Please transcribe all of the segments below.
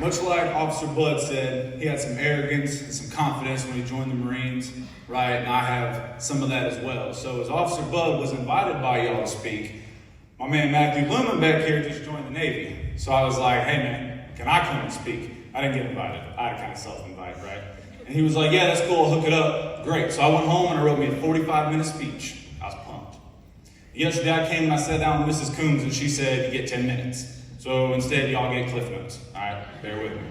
Much like Officer Bud said, he had some arrogance and some confidence when he joined the Marines, right? And I have some of that as well. So as Officer Bud was invited by y'all to speak, my man Matthew Lumen back here just joined the Navy. So I was like, hey man, can I come and speak? I didn't get invited. I had to kind of self-invite, right? And he was like, yeah, that's cool, I'll hook it up. Great. So I went home and I wrote me a 45-minute speech. I was pumped. Yesterday I came and I sat down with Mrs. Coombs and she said, you get 10 minutes. So instead, y'all get Cliff Notes. All right, bear with me.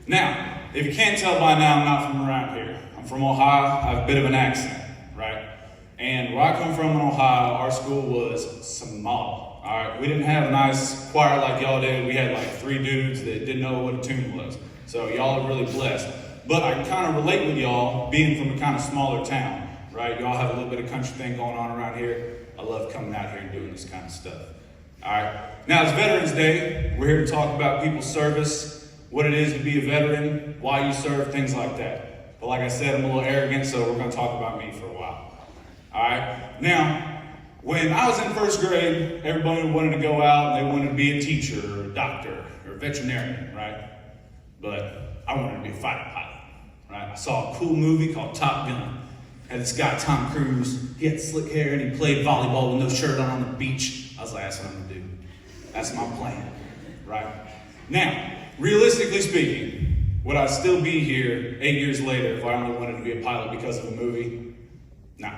Now, if you can't tell by now, I'm not from around here. I'm from Ohio. I have a bit of an accent, right? And where I come from in Ohio, our school was some model. All right, we didn't have a nice choir like y'all did. We had like 3 dudes that didn't know what a tune was. So y'all are really blessed. But I can kind of relate with y'all being from a kind of smaller town, right? Y'all have a little bit of country thing going on around here. I love coming out here and doing this kind of stuff. All right. Now, it's Veterans Day. We're here to talk about people's service, what it is to be a veteran, why you serve, things like that. But like I said, I'm a little arrogant, so we're going to talk about me for a while. All right. Now, when I was in first grade, everybody wanted to go out and they wanted to be a teacher or a doctor or a veterinarian, right? But I wanted to be a fighter pilot, right? I saw a cool movie called Top Gun. Had this guy, Tom Cruise. He had slick hair and he played volleyball with no shirt on the beach. I was like, that's what I'm going to do. That's my plan, right? Now, realistically speaking, would I still be here 8 years later if I only wanted to be a pilot because of a movie? No.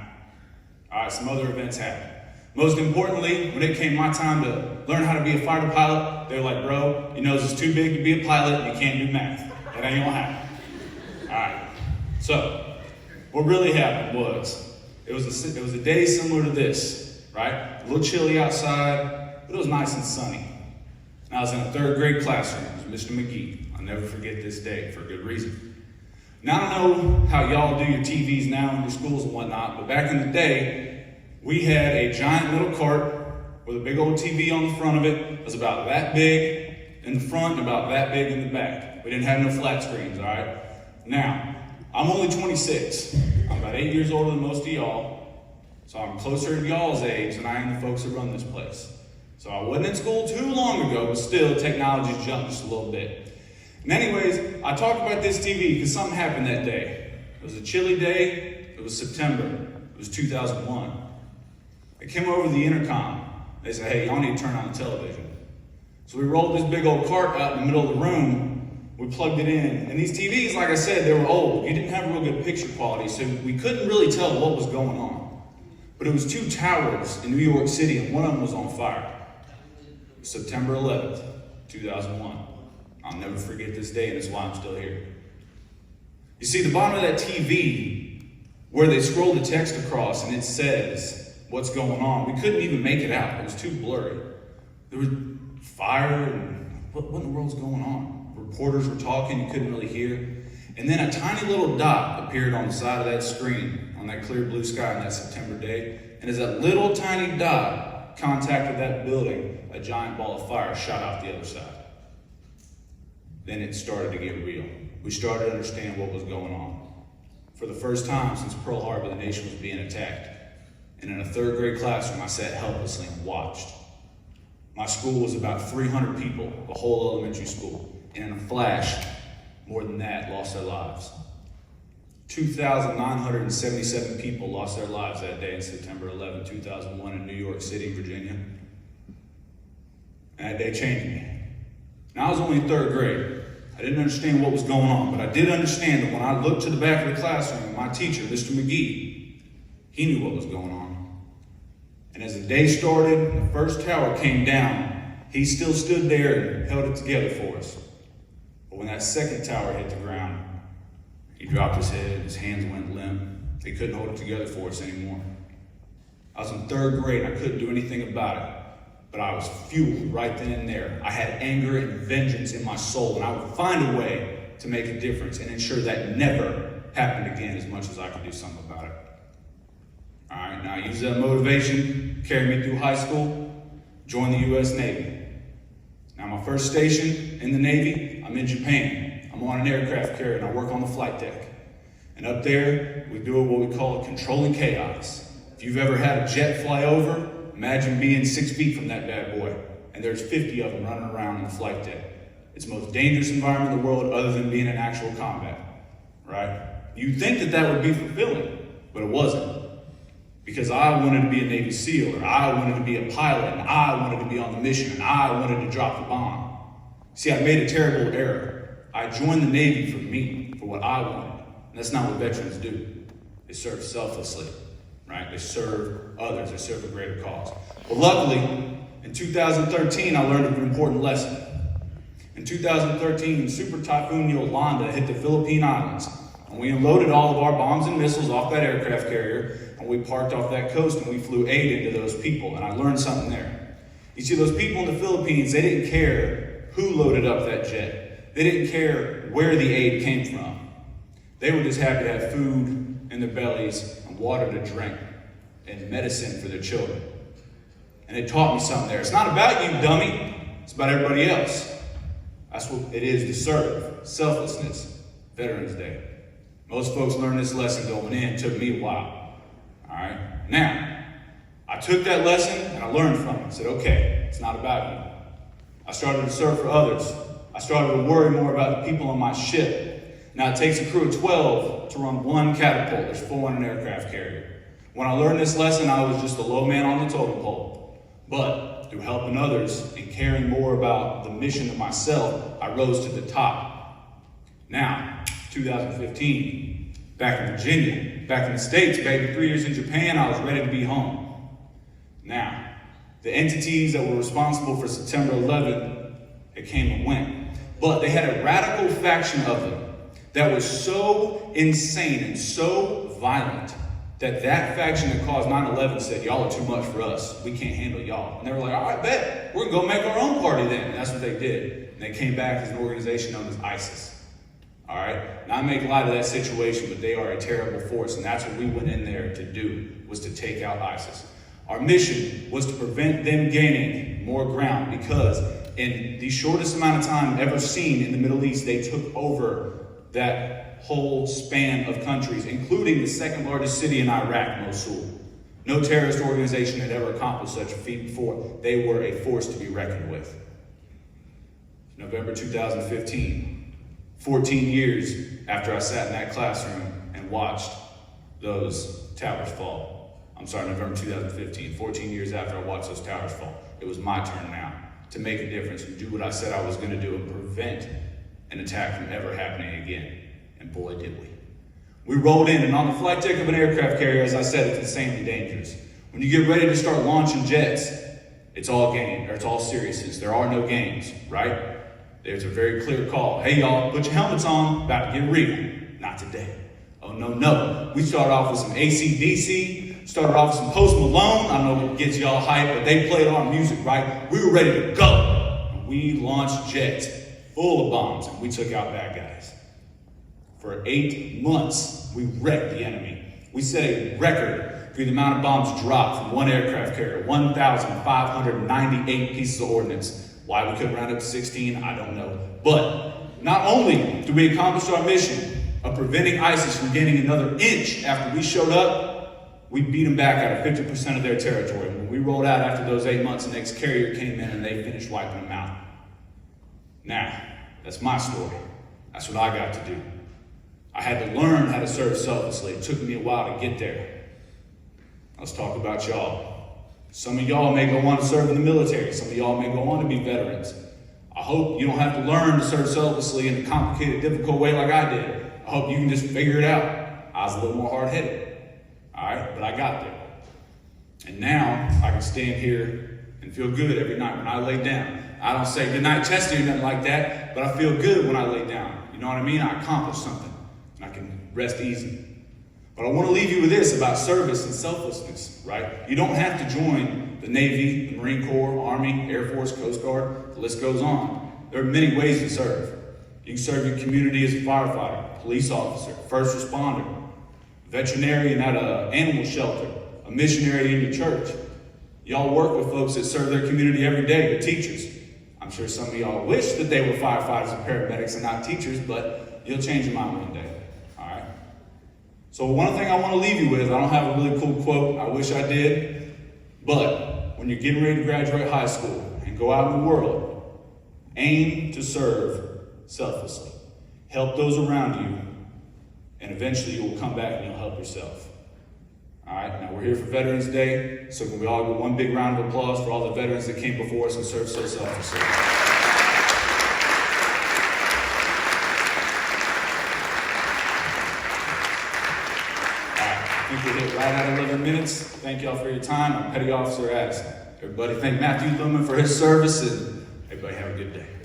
All right, some other events happened. Most importantly, when it came my time to learn how to be a fighter pilot, they were like, bro, your nose is too big to be a pilot, you can't do math. That ain't gonna happen. All right, so what really happened was, it was a day similar to this, right? A little chilly outside, but it was nice and sunny. And I was in a 3rd grade classroom with Mr. McGee. I'll never forget this day for a good reason. Now, I don't know how y'all do your TVs now in your schools and whatnot, but back in the day, we had a giant metal cart with a big old TV on the front of it. It was about that big in the front and about that big in the back. We didn't have no flat screens, all right? Now, I'm only 26. I'm about 8 years older than most of y'all, so I'm closer to y'all's age than I am the folks that run this place. So I wasn't in school too long ago, but still, technology's jumped just a little bit. And anyways, I talked about this TV because something happened that day. It was a chilly day. It was September. It was 2001. They came over the intercom. They said, hey, y'all need to turn on the television. So we rolled this big old cart out in the middle of the room. We plugged it in. And these TVs, like I said, they were old. You didn't have real good picture quality, so we couldn't really tell what was going on. But it was 2 towers in New York City, and one of them was on fire. September 11th, 2001. I'll never forget this day, and it's why I'm still here. You see, the bottom of that TV, where they scroll the text across and it says what's going on, we couldn't even make it out. It was too blurry. There was fire, and what in the world's going on? Reporters were talking, you couldn't really hear. And then a tiny little dot appeared on the side of that screen, on that clear blue sky on that September day. And as that little tiny dot contacted that building, a giant ball of fire shot out the other side. Then it started to get real. We started to understand what was going on. For the first time since Pearl Harbor, the nation was being attacked. And in a 3rd grade classroom, I sat helplessly and watched. My school was about 300 people, the whole elementary school. And in a flash, more than that, lost their lives. 2,977 people lost their lives that day in September 11, 2001 in New York City, Virginia. And that day changed me. Now, I was only in 3rd grade. I didn't understand what was going on, but I did understand that when I looked to the back of the classroom, my teacher, Mr. McGee, he knew what was going on. And as the day started and the first tower came down, he still stood there and held it together for us. But when that second tower hit the ground, he dropped his head, his hands went limp. He couldn't hold it together for us anymore. I was in 3rd grade and I couldn't do anything about it. But I was fueled right then and there. I had anger and vengeance in my soul, and I would find a way to make a difference and ensure that never happened again as much as I could do something about it. All right, now I used that motivation, carried me through high school, joined the U.S. Navy. Now my first station in the Navy, I'm in Japan. I'm on an aircraft carrier and I work on the flight deck. And up there, we do what we call controlling chaos. If you've ever had a jet fly over, imagine being 6 feet from that bad boy, and there's 50 of them running around on the flight deck. It's the most dangerous environment in the world other than being in actual combat, right? You'd think that that would be fulfilling, but it wasn't. Because I wanted to be a Navy SEAL, or I wanted to be a pilot, and I wanted to be on the mission, and I wanted to drop the bomb. See, I made a terrible error. I joined the Navy for me, for what I wanted. And that's not what veterans do. They serve selflessly, right? They serve others. They serve a greater cause. Well, luckily, in 2013, I learned an important lesson. In 2013, Super Typhoon Yolanda hit the Philippine Islands, and we unloaded all of our bombs and missiles off that aircraft carrier, and we parked off that coast, and we flew aid into those people, and I learned something there. You see, those people in the Philippines, they didn't care who loaded up that jet. They didn't care where the aid came from. They were just happy to have food in their bellies and water to drink and medicine for their children. And it taught me something there. It's not about you, dummy. It's about everybody else. That's what it is to serve. Selflessness. Veterans Day. Most folks learned this lesson going in. It took me a while. All right? Now, I took that lesson and I learned from it. I said, okay, it's not about you. I started to serve for others. I started to worry more about the people on my ship. Now, it takes a crew of 12 to run one catapult. There's 4 in an aircraft carrier. When I learned this lesson, I was just a low man on the totem pole. But through helping others and caring more about the mission than myself, I rose to the top. Now, 2015, back in Virginia, back in the States, baby, 3 years in Japan, I was ready to be home. Now, the entities that were responsible for September 11th, it came and went. But they had a radical faction of them that was so insane and so violent that faction that caused 9/11 said, y'all are too much for us. We can't handle y'all. And they were like, all right, bet. We're going to go make our own party then. And that's what they did. And they came back as an organization known as ISIS. All right? Now, I make light of that situation, but they are a terrible force. And that's what we went in there to do, was to take out ISIS. Our mission was to prevent them gaining more ground, because in the shortest amount of time ever seen in the Middle East, they took over that whole span of countries, including the second largest city in Iraq, Mosul. No terrorist organization had ever accomplished such a feat before. They were a force to be reckoned with. November 2015, 14 years after I sat in that classroom and watched those towers fall. I'm sorry, November 2015, 14 years after I watched those towers fall. It was my turn now to make a difference and do what I said I was going to do and prevent an attack from ever happening again. And boy, did we. We rolled in, and on the flight deck of an aircraft carrier, as I said, it's insanely dangerous. When you get ready to start launching jets, it's all game, or it's all seriousness. There are no games, right? There's a very clear call. Hey, y'all, put your helmets on, about to get real. Not today. Oh, no. We started off with some AC/DC, started off with some Post Malone. I don't know what gets y'all hyped, but they played our music, right? We were ready to go. And we launched jets full of bombs, and we took out bad guys. For 8 months, we wrecked the enemy. We set a record for the amount of bombs dropped from one aircraft carrier, 1,598 pieces of ordnance. Why we couldn't round up to 16, I don't know. But not only did we accomplish our mission of preventing ISIS from gaining another inch after we showed up, we beat them back out of 50% of their territory. When we rolled out after those 8 months, the next carrier came in and they finished wiping them out. Now, that's my story. That's what I got to do. I had to learn how to serve selflessly. It took me a while to get there. Let's talk about y'all. Some of y'all may go on to serve in the military. Some of y'all may go on to be veterans. I hope you don't have to learn to serve selflessly in a complicated, difficult way like I did. I hope you can just figure it out. I was a little more hard-headed. All right? But I got there. And now I can stand here and feel good every night when I lay down. I don't say goodnight, Chester, or nothing like that, but I feel good when I lay down. You know what I mean? I accomplished something. And I can rest easy. But I want to leave you with this about service and selflessness, right? You don't have to join the Navy, the Marine Corps, Army, Air Force, Coast Guard. The list goes on. There are many ways to serve. You can serve your community as a firefighter, police officer, first responder, veterinarian at an animal shelter, a missionary in your church. Y'all work with folks that serve their community every day, the teachers. I'm sure some of y'all wish that they were firefighters and paramedics and not teachers, but you'll change your mind one day. So one thing I want to leave you with, I don't have a really cool quote, I wish I did, but when you're getting ready to graduate high school and go out in the world Aim to serve selflessly. Help those around you, and eventually you will come back and you'll help yourself. All right, now we're here for Veterans Day, so can we all give one big round of applause for all the veterans that came before us and served so selflessly. I think we hit right at 11 minutes. Thank y'all for your time. I'm Petty Officer Addison. Everybody thank Matthew Lumen for his service, and everybody have a good day.